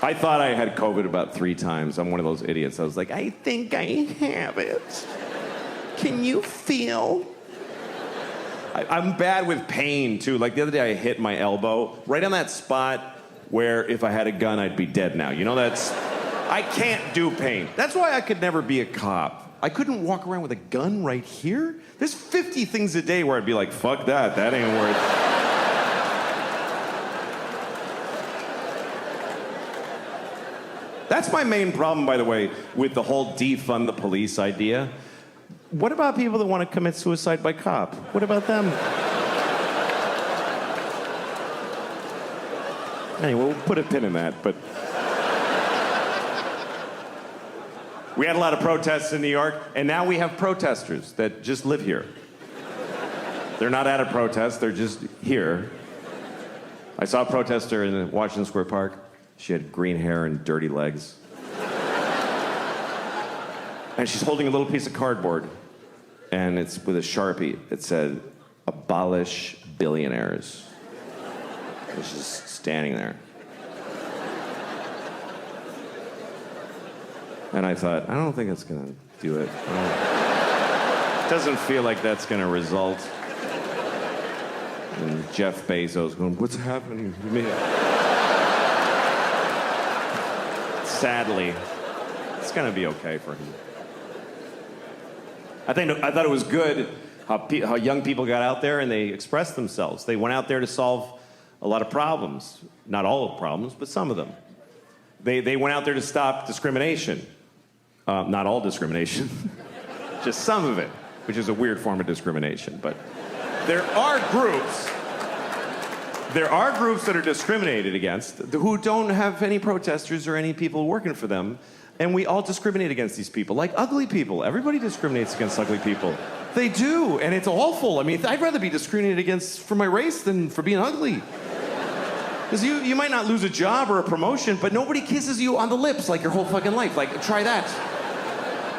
I thought I had COVID about 3 times. I'm one of those idiots. I was like, I think I have it. Can you feel? I'm bad with pain, too. Like, the other day I hit my elbow right on that spot where if I had a gun, I'd be dead now. You know, I can't do pain. That's why I could never be a cop. I couldn't walk around with a gun right here. There's 50 things a day where I'd be like, fuck that ain't worth. That's my main problem, by the way, with the whole defund the police idea. What about people that want to commit suicide by cop? What about them? Anyway, we'll put a pin in that, but... We had a lot of protests in New York, and now we have protesters that just live here. They're not at a protest, they're just here. I saw a protester in Washington Square Park. She had green hair and dirty legs. And she's holding a little piece of cardboard, and it's with a Sharpie. It said, "Abolish billionaires." And she's standing there. And I thought, I don't think it's gonna do it. It doesn't feel like that's gonna result in Jeff Bezos going, "What's happening to me?" Sadly, it's gonna be okay for him. I thought it was good how young people got out there and they expressed themselves. They went out there to solve a lot of problems. Not all of the problems, but some of them. They went out there to stop discrimination. Not all discrimination, just some of it, which is a weird form of discrimination. But there are groups that are discriminated against who don't have any protesters or any people working for them. And we all discriminate against these people, like ugly people. Everybody discriminates against ugly people. They do, and it's awful. I mean, I'd rather be discriminated against for my race than for being ugly. Because you might not lose a job or a promotion, but nobody kisses you on the lips like your whole fucking life. Like, try that.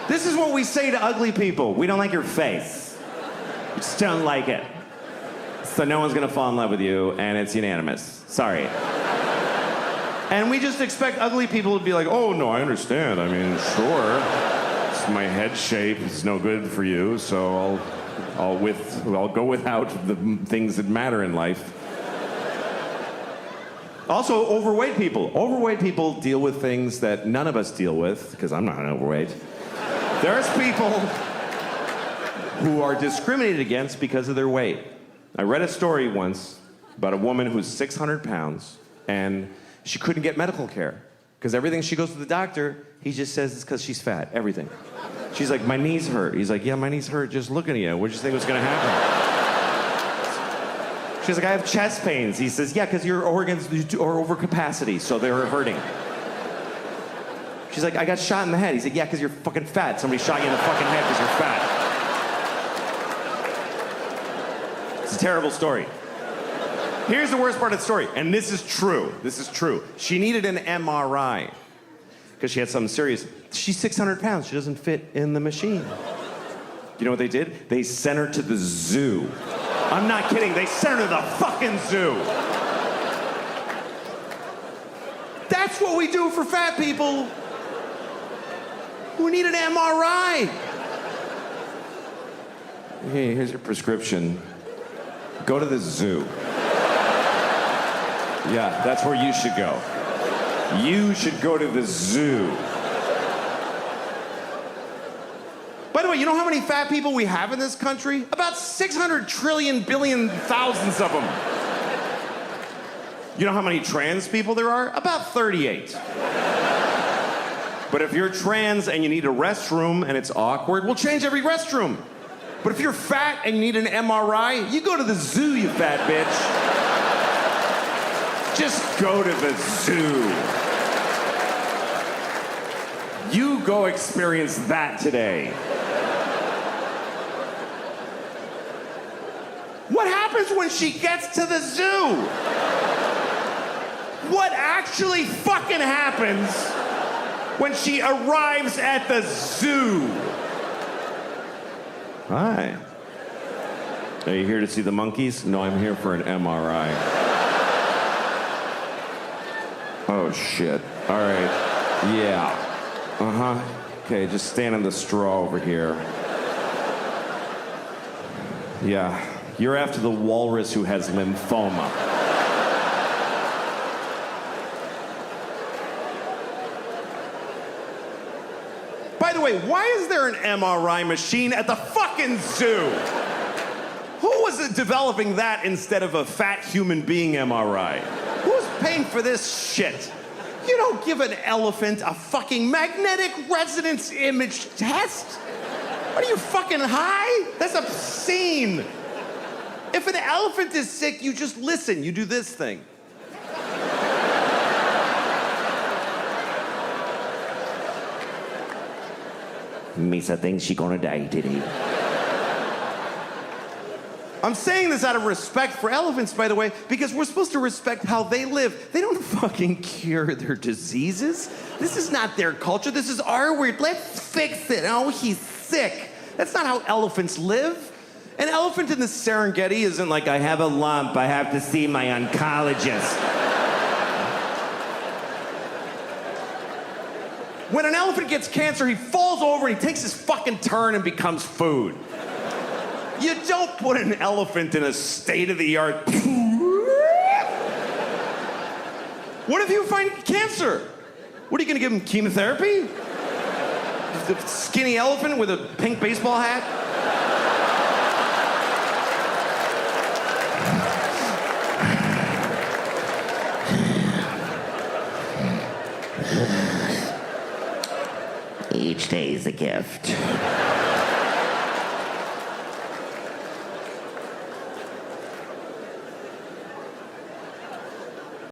This is what we say to ugly people. We don't like your face. We just don't like it. So no one's gonna fall in love with you, and it's unanimous. Sorry. And we just expect ugly people to be like, "Oh, no, I understand. I mean, sure. It's my head shape is no good for you, so I'll go without the things that matter in life." Also, overweight people. Overweight people deal with things that none of us deal with, because I'm not overweight. There's people who are discriminated against because of their weight. I read a story once about a woman who's 600 pounds, and she couldn't get medical care because everything she goes to the doctor, he just says it's because she's fat, everything. She's like, "My knees hurt." He's like, "Yeah, my knees hurt just looking at you. What did you think was gonna happen?" She's like, "I have chest pains." He says, "Yeah, because your organs are over capacity, so they're hurting." She's like, "I got shot in the head." He's like, "Yeah, because you're fucking fat. Somebody shot you in the fucking head because you're fat." It's a terrible story. Here's the worst part of the story, and this is true. This is true. She needed an MRI because she had something serious. She's 600 pounds. She doesn't fit in the machine. You know what they did? They sent her to the zoo. I'm not kidding. They sent her to the fucking zoo. That's what we do for fat people who need an MRI. Hey, here's your prescription. Go to the zoo. Yeah, that's where you should go. You should go to the zoo. By the way, you know how many fat people we have in this country? About 600 trillion billion thousands of them. You know how many trans people there are? About 38. But if you're trans and you need a restroom and it's awkward, we'll change every restroom. But if you're fat and you need an MRI, you go to the zoo, you fat bitch. Just go to the zoo. You go experience that today. What happens when she gets to the zoo? What actually fucking happens when she arrives at the zoo? Hi. Are you here to see the monkeys? No, I'm here for an MRI. Oh, shit. All right. Yeah. Uh-huh. Okay, just stand on the straw over here. Yeah. You're after the walrus who has lymphoma. By the way, why is there an MRI machine at the fucking zoo? Who was developing that instead of a fat human being MRI? Who's paying for this shit? You don't give an elephant a fucking magnetic resonance image test? What are you, fucking high? That's obscene. If an elephant is sick, you just listen. You do this thing. Misa thinks she's gonna die today. I'm saying this out of respect for elephants, by the way, because we're supposed to respect how they live. They don't fucking cure their diseases. This is not their culture. This is our weird. Let's fix it. Oh, he's sick. That's not how elephants live. An elephant in the Serengeti isn't like, I have a lump, I have to see my oncologist. When an elephant gets cancer, he falls over and he takes his fucking turn and becomes food. You don't put an elephant in a state-of-the-art... What if you find cancer? What, are you gonna give him chemotherapy? The skinny elephant with a pink baseball hat? Each day is a gift.